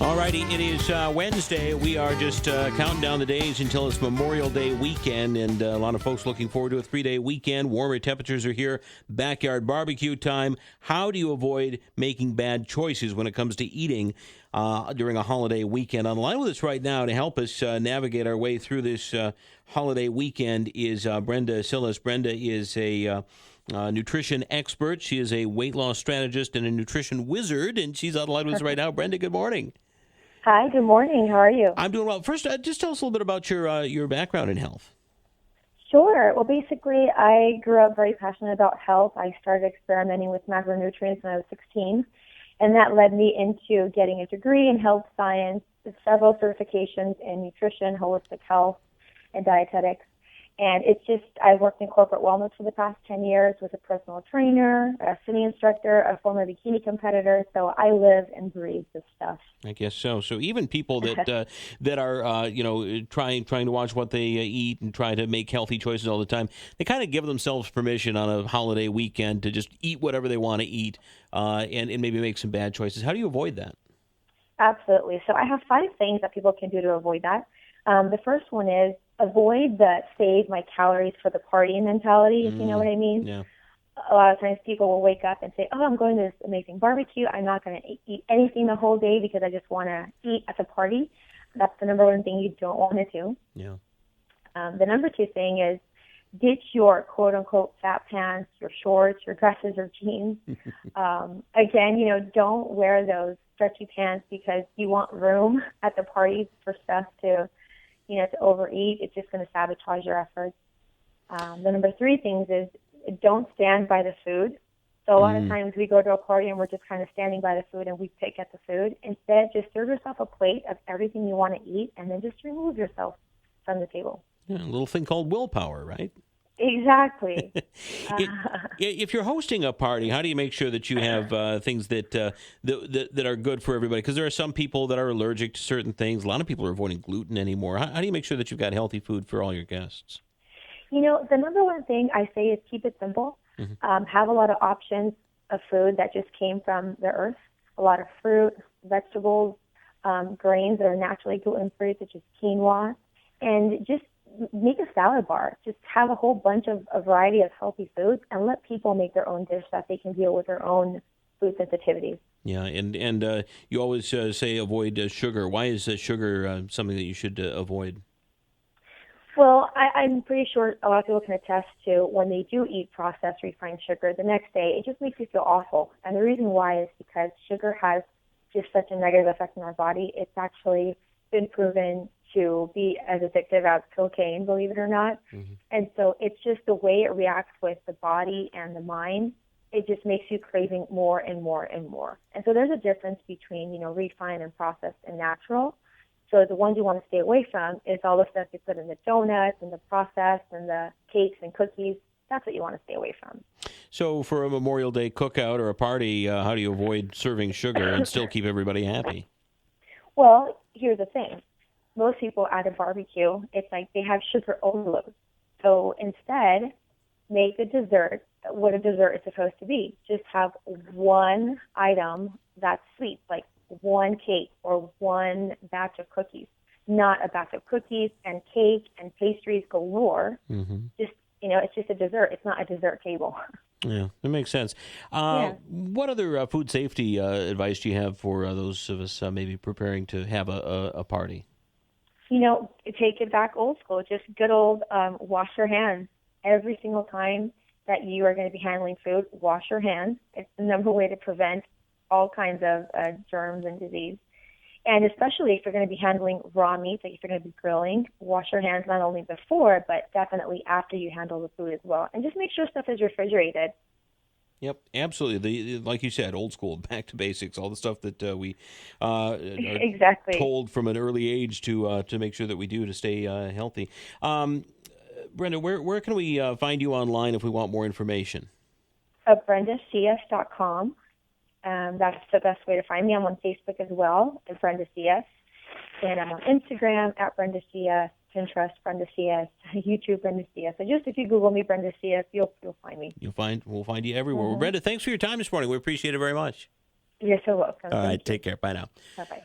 All righty, it is Wednesday. We are just counting down the days until it's Memorial Day weekend, and a lot of folks looking forward to a 3-day weekend. Warmer temperatures are here, backyard barbecue time. How do you avoid making bad choices when it comes to eating during a holiday weekend? On the line with us right now to help us navigate our way through this holiday weekend is Brenda Sillas. Brenda is a nutrition expert. She is a weight loss strategist and a nutrition wizard, and she's on the line with us right now. Brenda, good morning. Hi, good morning. How are you? I'm doing well. First, just tell us a little bit about your background in health. Sure. Well, basically, I grew up very passionate about health. I started experimenting with macronutrients when I was 16, and that led me into getting a degree in health science, several certifications in nutrition, holistic health, and dietetics. And it's just, I worked in corporate wellness for the past 10 years with a personal trainer, a swimming instructor, a former bikini competitor. So I live and breathe this stuff. I guess so. So even people that that are trying to watch what they eat and try to make healthy choices all the time, they kind of give themselves permission on a holiday weekend to just eat whatever they want to eat and maybe make some bad choices. How do you avoid that? Absolutely. So I have 5 things that people can do to avoid that. The first one is avoid the save my calories for the party mentality, if you know what I mean. Yeah. A lot of times people will wake up and say, oh, I'm going to this amazing barbecue. I'm not going to eat anything the whole day because I just want to eat at the party. That's the number one thing you don't want to do. Yeah. The number 2 thing is ditch your quote-unquote fat pants, your shorts, your dresses, or jeans. Again, don't wear those stretchy pants because you want room at the party for stuff to overeat. It's just going to sabotage your efforts. The number 3 things is don't stand by the food. So a lot of times we go to a party and we're just kind of standing by the food and we pick at the food. Instead, just serve yourself a plate of everything you want to eat and then just remove yourself from the table. Yeah, a little thing called willpower, right? Exactly. If you're hosting a party, how do you make sure that you have things that are good for everybody? Because there are some people that are allergic to certain things. A lot of people are avoiding gluten anymore. How do you make sure that you've got healthy food for all your guests? The number one thing I say is keep it simple. Have a lot of options of food that just came from the earth. A lot of fruit, vegetables, grains that are naturally gluten-free, such as quinoa, and just make a salad bar. Just have a whole bunch of a variety of healthy foods and let people make their own dish that they can deal with their own food sensitivities. Yeah, and you always say avoid sugar. Why is sugar something that you should avoid? Well, I'm pretty sure a lot of people can attest to when they do eat processed refined sugar, the next day it just makes you feel awful. And the reason why is because sugar has just such a negative effect on our body. It's actually been proven to be as addictive as cocaine, believe it or not. And so it's just the way it reacts with the body and the mind. It just makes you craving more and more and more. And so there's a difference between, refined and processed and natural. So the ones you want to stay away from is all the stuff you put in the donuts and the processed and the cakes and cookies. That's what you want to stay away from. So for a Memorial Day cookout or a party, how do you avoid serving sugar and still keep everybody happy? Well, here's the thing. Most people at a barbecue, it's like they have sugar overload. So instead, make a dessert what a dessert is supposed to be. Just have one item that's sweet, like one cake or one batch of cookies, not a batch of cookies and cake and pastries galore. Just, it's just a dessert. It's not a dessert table. Yeah, that makes sense. What other food safety advice do you have for those of us maybe preparing to have a party? Take it back old school. Just good old wash your hands. Every single time that you are going to be handling food, wash your hands. It's the number one way to prevent all kinds of germs and disease. And especially if you're going to be handling raw meat, like if you're going to be grilling, wash your hands not only before, but definitely after you handle the food as well. And just make sure stuff is refrigerated. Yep, absolutely. Like you said, old school, back to basics, all the stuff that we are exactly told from an early age to make sure that we do to stay healthy. Brenda, where can we find you online if we want more information? BrendaCS.com. That's the best way to find me. I'm on Facebook as well, at Brenda CS. And I'm on Instagram, at Brenda CS, Pinterest, Brenda CS, YouTube, Brenda CS. So just if you Google me, Brenda CS, you'll find me. We'll find you everywhere. Well, Brenda, thanks for your time this morning. We appreciate it very much. You're so welcome. All right, take care. Bye now. Bye-bye.